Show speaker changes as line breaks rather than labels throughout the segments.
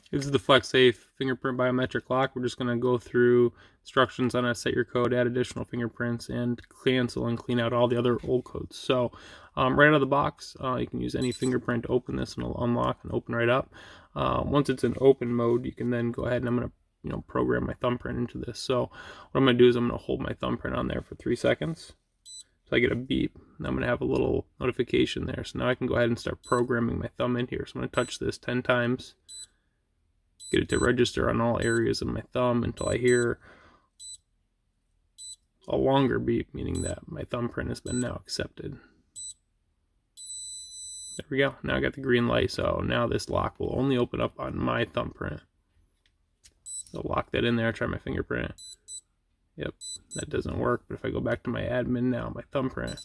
This is the FlexSafe fingerprint biometric lock. We're just going to go through instructions on how to set your code, add additional fingerprints, and cancel and clean out all the other old codes. So right out of the box, you can use any fingerprint to open this, and it'll unlock and open right up. Once it's in open mode, you can then go ahead, and I'm going to program my thumbprint into this. So what I'm going to do is I'm going to hold my thumbprint on there for 3 seconds. So I get a beep, and I'm going to have a little notification there. So now I can go ahead and start programming my thumb in here. So I'm going to touch this 10 times. Get it to register on all areas of my thumb until I hear a longer beep, meaning that my thumbprint has been now accepted. There we go. Now I got the green light, so now this lock will only open up on my thumbprint. I'll lock that in there, try my fingerprint. Yep, that doesn't work, but if I go back to my admin now, my thumbprint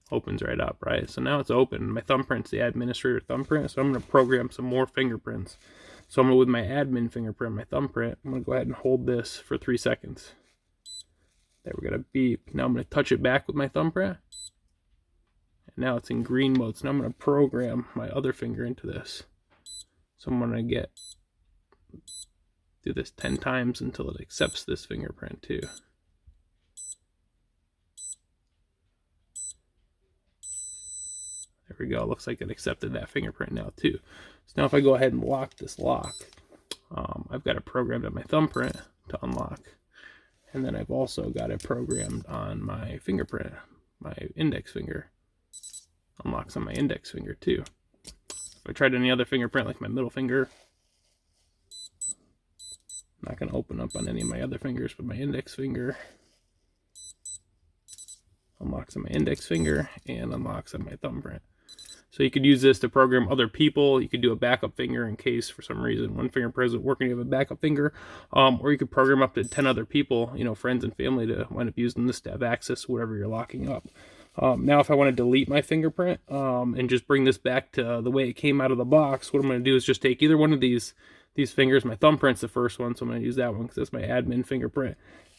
opens right up, right? So now it's open. My thumbprint's the administrator thumbprint, so I'm going to program some more fingerprints. So I'm going to, with my admin fingerprint, my thumbprint, I'm going to go ahead and hold this for 3 seconds. There, we got a beep. Now I'm going to touch it back with my thumbprint. And now it's in green mode, so now I'm going to program my other finger into this. So I'm going to do this 10 times until it accepts this fingerprint too. There we go. Looks like it accepted that fingerprint now too. So now if I go ahead and lock this lock, I've got it programmed on my thumbprint to unlock. And then I've also got it programmed on my fingerprint, my index finger. Unlocks on my index finger too. If I tried any other fingerprint like my middle finger, not going to open up on any of my other fingers, but my index finger unlocks on my index finger and unlocks on my thumbprint. So you could use this to program other people. You could do a backup finger in case for some reason one fingerprint isn't working, you have a backup finger. Or you could program up to 10 other people, friends and family, to wind up using this to have access to whatever you're locking up. Now if I want to delete my fingerprint and just bring this back to the way it came out of the box, what I'm going to do is just take either one of these fingers. My thumbprint's the first one, so I'm going to use that one because that's my admin fingerprint.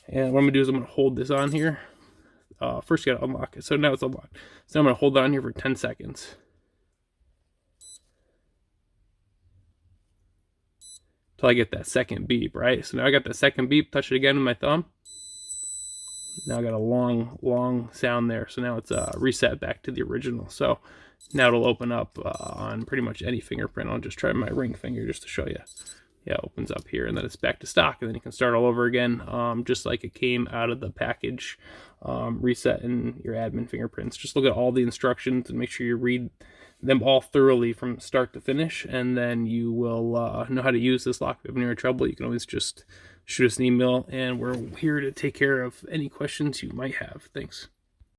And what I'm going to do is I'm going to hold this on here. First you got to unlock it. So now it's unlocked. So I'm going to hold it on here for 10 seconds. Till I get that second beep, right? So now I got that second beep, touch it again with my thumb. Now I got a long sound there. So now it's reset back to the original. So now it'll open up on pretty much any fingerprint. I'll just try my ring finger just to show you. Yeah, it opens up here, and then it's back to stock, and then you can start all over again, just like it came out of the package, resetting your admin fingerprints. Just look at all the instructions and make sure you read them all thoroughly from start to finish, and then you will know how to use this lock. If you have any trouble, you can always just shoot us an email, and we're here to take care of any questions you might have. Thanks.